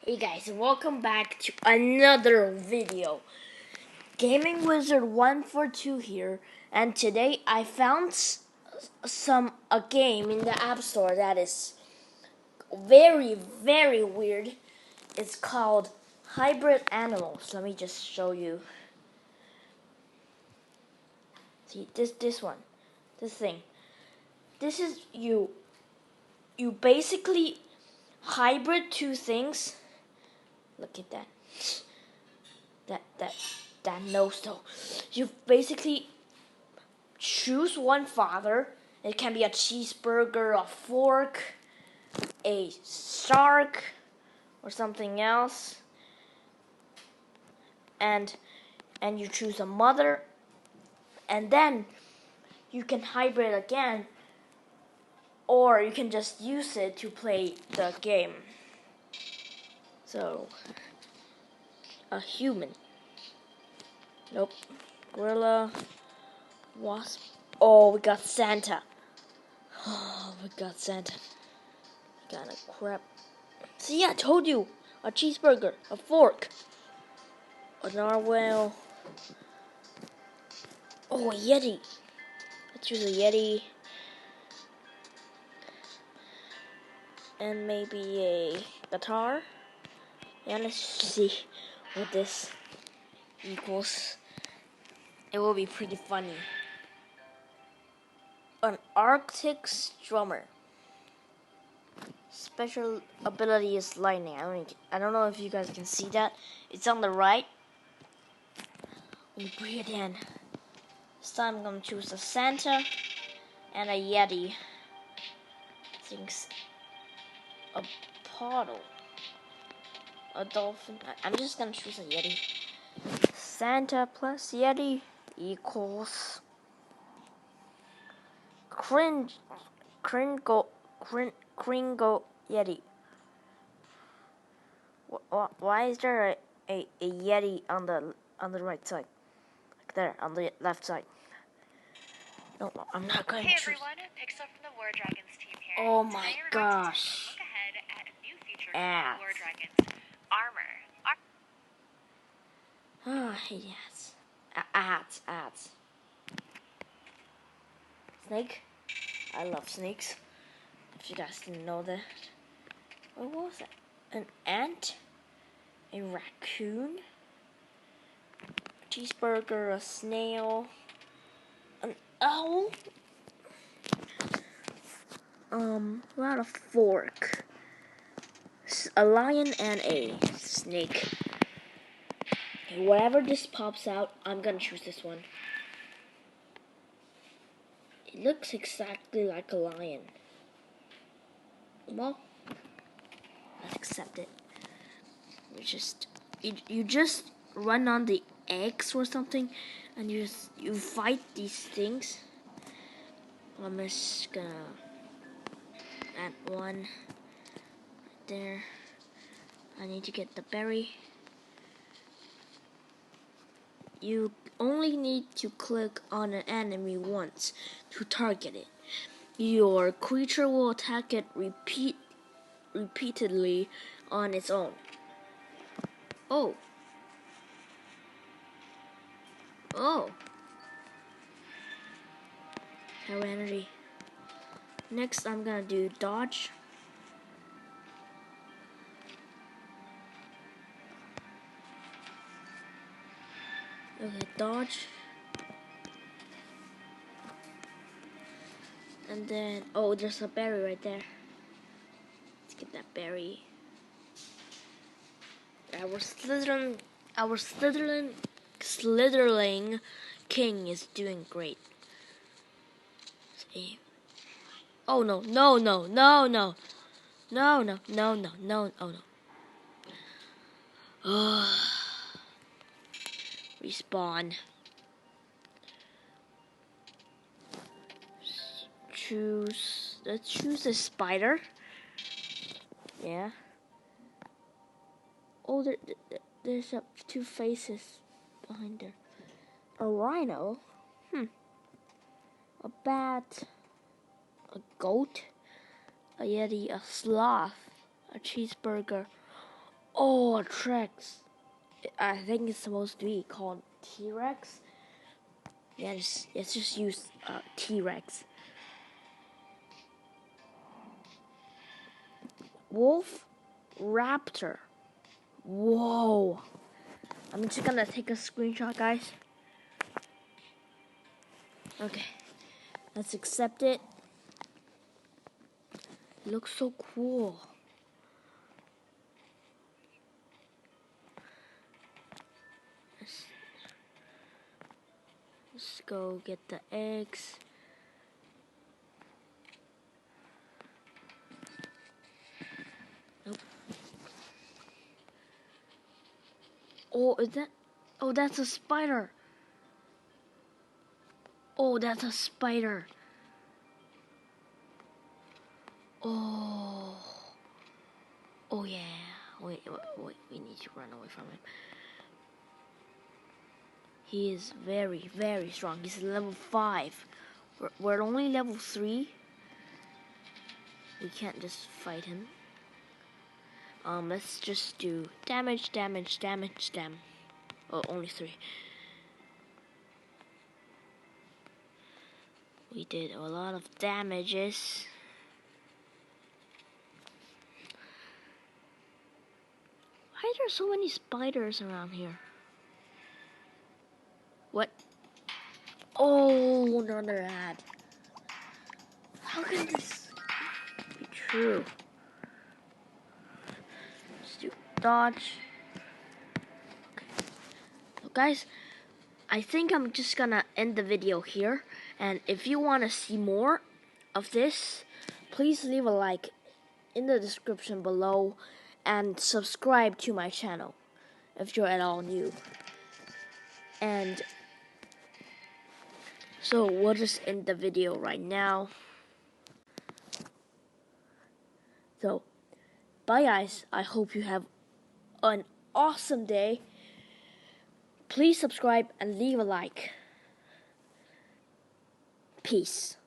Hey guys, welcome back to another video. Gaming Wizard 142 here, and today I found a game in the App Store that is very weird. It's called Hybrid Animals. Let me just show you. See this thing. This is you basically hybrid two things. Look at that. That nose though. You basically choose one father. It can be a cheeseburger, a fork, a shark, or something else. And you choose a mother, and then you can hybrid again, or you can just use it to play the game. So, a human. Nope. Gorilla. Wasp. Oh, we got Santa. Oh, we got Santa. Kind of crap. See, I told you. A cheeseburger. A fork. A narwhal. Oh, a Yeti. Let's use a Yeti. And maybe a guitar. Yeah, let's see what this equals. It will be pretty funny. An Arctic strummer. Special ability is lightning. I don't know if you guys can see that. It's on the right. We bring it in. This time I'm gonna choose a Santa and a Yeti. Things a poodle. A dolphin. I'm just gonna choose a Yeti. Santa plus Yeti equals Kringle Yeti. Why is there a Yeti on the right side? Like there, on the left side. No, I'm not going to choose. Hey everyone, Pixel from the War Dragons team here. Oh my gosh. Look ahead at a new feature Ads. from War Dragons, Armor. Oh, I hate ads. Ads. Snake. I love snakes. If you guys didn't know that. What was that? An ant? A raccoon? A cheeseburger? A snail? An owl? What a fork. A lion and a snake. Okay, whatever this pops out, I'm gonna choose this one. It looks exactly like a lion. Well, let's accept it. You just run on the eggs or something, and you fight these things. I'm just gonna add one right there. I need to get the berry. You only need to click on an enemy once to target it. Your creature will attack it repeatedly on its own. Oh. Power energy. Next, I'm gonna do dodge. Okay, dodge. And then, oh, there's a berry right there. Let's get that berry. Our Slytherin king is doing great. See. Oh no. Respawn. Let's choose a spider. Yeah. Oh, there's two faces behind there. A rhino. A bat. A goat. A yeti. A sloth. A cheeseburger. Oh, a Trex. I think it's supposed to be called T-Rex. Yeah, let's just use T-Rex. Wolf, Raptor. Whoa. I'm just gonna take a screenshot, guys. Okay, let's accept it. It looks so cool. Let's go get the eggs. Nope. Oh, is that? Oh, that's a spider. Oh, that's a spider. Oh. Oh yeah. Wait, we need to run away from him. He is very, very strong. He's level 5. We're only level 3. We can't just fight him. Let's just do damage. Oh, only 3. We did a lot of damages. Why are there so many spiders around here? What? Oh, another ad. How can this be true? Let's do dodge. Okay. So guys, I think I'm just gonna end the video here. And if you want to see more of this, please leave a like in the description below and subscribe to my channel if you're at all new. And so we'll just end the video right now. So bye guys, I hope you have an awesome day. Please subscribe and leave a like. Peace.